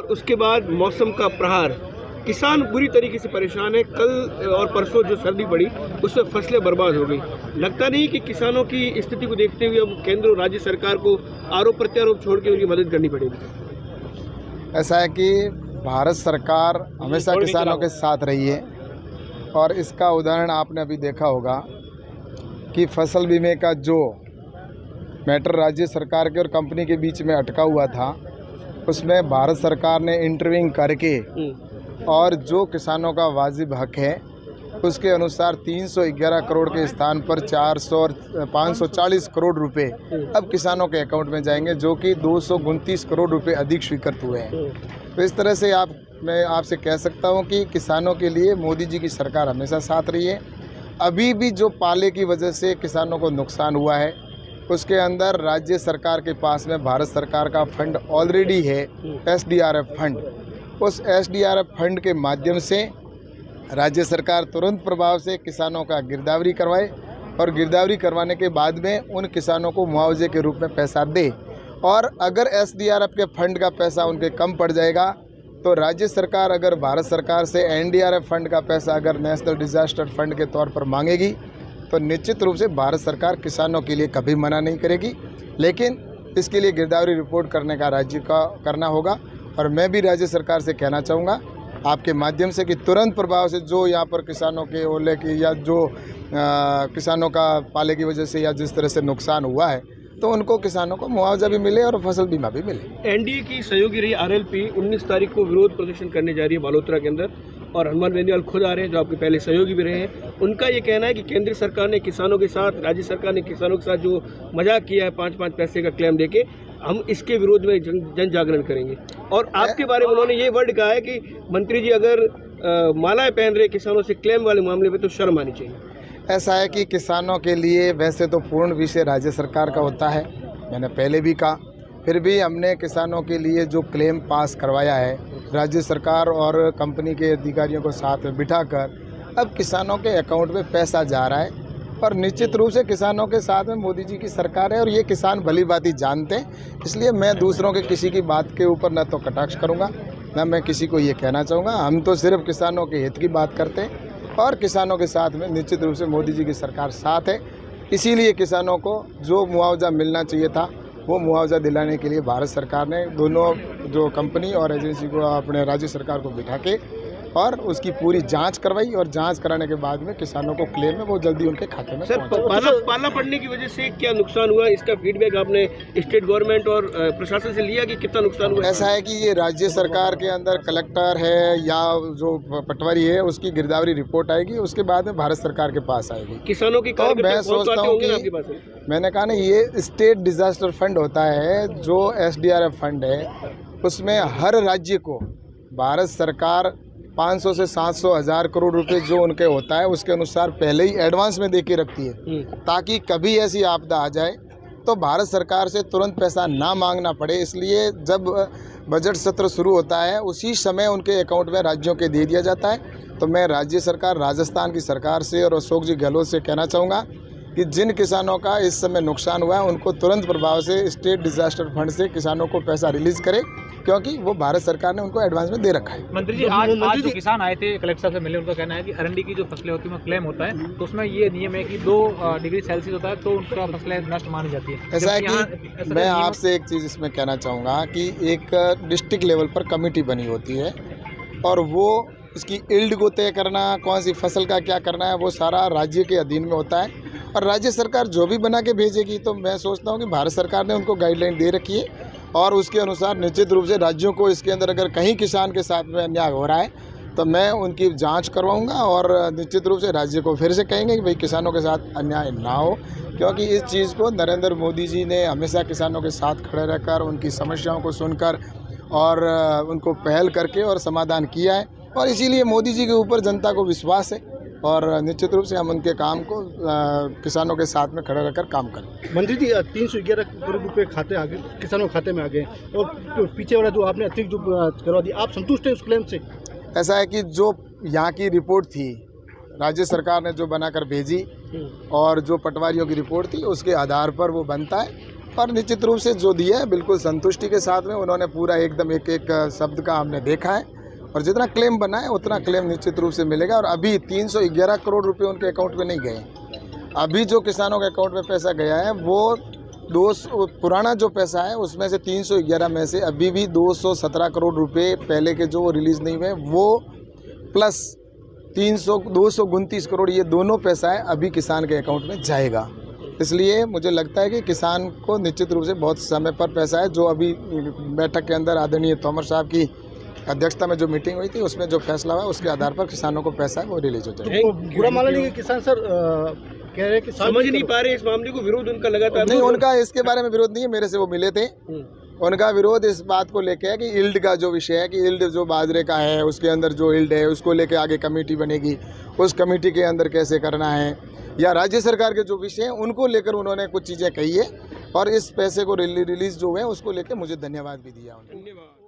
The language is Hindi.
उसके बाद मौसम का प्रहार, किसान बुरी तरीके से परेशान है। कल और परसों जो सर्दी पड़ी उससे फसलें बर्बाद हो गई। लगता नहीं कि किसानों की स्थिति को देखते हुए अब केंद्र और राज्य सरकार को आरोप प्रत्यारोप छोड़ के उनकी मदद करनी पड़ेगी? ऐसा है कि भारत सरकार हमेशा किसानों के साथ रही है और इसका उदाहरण आपने अभी देखा होगा कि फसल बीमे का जो मैटर राज्य सरकार के और कंपनी के बीच में अटका हुआ था, उसमें भारत सरकार ने इंटरव्यूइंग करके और जो किसानों का वाजिब हक है उसके अनुसार 311 करोड़ के स्थान पर 400 और 540 करोड़ रुपए अब किसानों के अकाउंट में जाएंगे, जो कि 229 करोड़ रुपए अधिक स्वीकृत हुए हैं। तो इस तरह से मैं आपसे कह सकता हूं कि किसानों के लिए मोदी जी की सरकार हमेशा साथ रही है। अभी भी जो पाले की वजह से किसानों को नुकसान हुआ है, उसके अंदर राज्य सरकार के पास में भारत सरकार का फंड ऑलरेडी है, SDRF फंड। उस SDRF फंड के माध्यम से राज्य सरकार तुरंत प्रभाव से किसानों का गिरदावरी करवाए और गिरदावरी करवाने के बाद में उन किसानों को मुआवजे के रूप में पैसा दे। और अगर SDRF के फंड का पैसा उनके कम पड़ जाएगा तो राज्य सरकार अगर भारत सरकार से NDRF फंड का पैसा अगर नेशनल डिजास्टर फंड के तौर पर मांगेगी तो निश्चित रूप से भारत सरकार किसानों के लिए कभी मना नहीं करेगी, लेकिन इसके लिए गिरदावरी रिपोर्ट करने का राज्य का करना होगा। और मैं भी राज्य सरकार से कहना चाहूँगा आपके माध्यम से कि तुरंत प्रभाव से जो यहाँ पर किसानों के ओले की या जो किसानों का पाले की वजह से या जिस तरह से नुकसान हुआ है तो उनको किसानों को मुआवजा भी मिले और फसल बीमा भी मिले। NDA की सहयोगी रही RLP 19 तारीख को विरोध प्रदर्शन करने जा रही है बालोतरा के अंदर, और हनुमान बेनीवाल खुद आ रहे हैं जो आपके पहले सहयोगी भी रहे हैं। उनका ये कहना है कि केंद्र सरकार ने किसानों के साथ, राज्य सरकार ने किसानों के साथ जो मजाक किया है 5-5 पैसे का क्लेम देके, हम इसके विरोध में जन जागरण करेंगे। और आपके बारे में उन्होंने ये वर्ड कहा है कि मंत्री जी अगर मालाएं पहन रहे किसानों से क्लेम वाले मामले पे तो शर्म आनी चाहिए। ऐसा है कि किसानों के लिए वैसे तो पूर्ण विषय राज्य सरकार का होता है, मैंने पहले भी कहा, फिर भी हमने किसानों के लिए जो क्लेम पास करवाया है राज्य सरकार और कंपनी के अधिकारियों को साथ में बिठाकर अब किसानों के अकाउंट में पैसा जा रहा है। और निश्चित रूप से किसानों के साथ में मोदी जी की सरकार है और ये किसान भली भांति जानते हैं, इसलिए मैं दूसरों के किसी की बात के ऊपर न तो कटाक्ष करूँगा न मैं किसी को ये कहना चाहूँगा। हम तो सिर्फ किसानों के हित की बात करते हैं और किसानों के साथ में निश्चित रूप से मोदी जी की सरकार साथ है। इसीलिए किसानों को जो मुआवजा मिलना चाहिए था वो मुआवजा दिलाने के लिए भारत सरकार ने दोनों जो कंपनी और एजेंसी को अपने राज्य सरकार को बिठा के और उसकी पूरी जांच करवाई और जांच कराने के बाद में किसानों को क्लेम है वो जल्दी उनके खाते में। सर, पाला पड़ने की वजह से क्या नुकसान हुआ, इसका फीडबैक आपने स्टेट गवर्नमेंट और प्रशासन से लिया कि कितना नुकसान हुआ? ऐसा है कि ये राज्य सरकार के अंदर कलेक्टर है या जो पटवारी है उसकी गिरदावरी रिपोर्ट आएगी, उसके बाद में भारत सरकार के पास आएगी। किसानों की तो मैं सोचता हूँ कि मैंने कहा ना, ये स्टेट डिजास्टर फंड होता है जो SDRF फंड है, उसमें हर राज्य को भारत सरकार 500 से 700 हज़ार करोड़ रुपए जो उनके होता है उसके अनुसार पहले ही एडवांस में दे के रखती है, ताकि कभी ऐसी आपदा आ जाए तो भारत सरकार से तुरंत पैसा ना मांगना पड़े। इसलिए जब बजट सत्र शुरू होता है उसी समय उनके अकाउंट में राज्यों के दे दिया जाता है। तो मैं राज्य सरकार राजस्थान की सरकार से और अशोक जी गहलोत से कहना चाहूँगा कि जिन किसानों का इस समय नुकसान हुआ है उनको तुरंत प्रभाव से स्टेट डिजास्टर फंड से किसानों को पैसा रिलीज करे, क्योंकि वो भारत सरकार ने उनको एडवांस में दे रखा है। मंत्री जी, आज जो किसान आए थे कलेक्टर साहब से मिले, उनका कहना है कि अरंडी की जो फसलें होती हैं क्लेम होता है तो उसमें ये नियम है कि 2 डिग्री सेल्सियस होता है तो उनका फसलें नष्ट मानी जाती है। ऐसा है कि मैं आपसे एक चीज़ इसमें कहना चाहूँगा कि एक डिस्ट्रिक्ट लेवल पर कमेटी बनी होती है और वो इसकी इल्ड को तय करना, कौन सी फसल का क्या करना है, वो सारा राज्य के अधीन में होता है और राज्य सरकार जो भी बना के भेजेगी तो मैं सोचता हूँ कि भारत सरकार ने उनको गाइडलाइन दे रखी है और उसके अनुसार निश्चित रूप से राज्यों को इसके अंदर अगर कहीं किसान के साथ में अन्याय हो रहा है तो मैं उनकी जांच करवाऊंगा और निश्चित रूप से राज्य को फिर से कहेंगे कि भाई किसानों के साथ अन्याय ना हो, क्योंकि इस चीज़ को नरेंद्र मोदी जी ने हमेशा किसानों के साथ खड़े रहकर उनकी समस्याओं को सुनकर और उनको पहल करके और समाधान किया है और इसीलिए मोदी जी के ऊपर जनता को विश्वास है और निश्चित रूप से हम उनके काम को किसानों के साथ में खड़े रहकर काम करें। मंत्री जी, 311 करोड़ रुपए खाते आ गए, किसानों के खाते में आ गए और पीछे वाला जो आपने अतिरिक्त जो करवा दिया, आप संतुष्ट हैं उस क्लेम से? ऐसा है कि जो यहाँ की रिपोर्ट थी राज्य सरकार ने जो बनाकर भेजी और जो पटवारियों की रिपोर्ट थी उसके आधार पर वो बनता है और निश्चित रूप से जो दिया है बिल्कुल संतुष्टि के साथ में उन्होंने पूरा एकदम एक एक शब्द का हमने देखा है और जितना क्लेम बना है उतना क्लेम निश्चित रूप से मिलेगा। और अभी 311 करोड़ रुपए उनके अकाउंट में नहीं गए। अभी जो किसानों के अकाउंट में पैसा गया है वो 200 पुराना जो पैसा है उसमें से 311 में से अभी भी 217 करोड़ रुपए पहले के जो रिलीज़ नहीं हुए वो प्लस 229 करोड़ ये दोनों पैसा है अभी किसान के अकाउंट में जाएगा। इसलिए मुझे लगता है कि किसान को निश्चित रूप से बहुत समय पर पैसा है। जो अभी बैठक के अंदर आदरणीय तोमर साहब की अध्यक्षता में जो मीटिंग हुई थी उसमें जो फैसला हुआ उसके आधार पर किसानों को पैसा है वो रिलीज हो जाएगा। तो बुरा माना नहीं कि किसान सर कह रहे हैं कि समझ नहीं पा रहे इस मामले को, विरोध उनका लगातार नहीं, उनका इसके बारे में विरोध नहीं है। मेरे से वो मिले थे, उनका विरोध इस बात को लेके है कि यील्ड का जो विषय है कि यील्ड जो बाजरे का है उसके अंदर जो यील्ड है उसको लेके आगे कमेटी बनेगी, उस कमेटी के अंदर कैसे करना है या राज्य सरकार के जो विषय हैं उनको लेकर उन्होंने कुछ चीज़ें कही है और इस पैसे को रिलीज जो है उसको लेकर मुझे धन्यवाद भी दिया उन्होंने। धन्यवाद।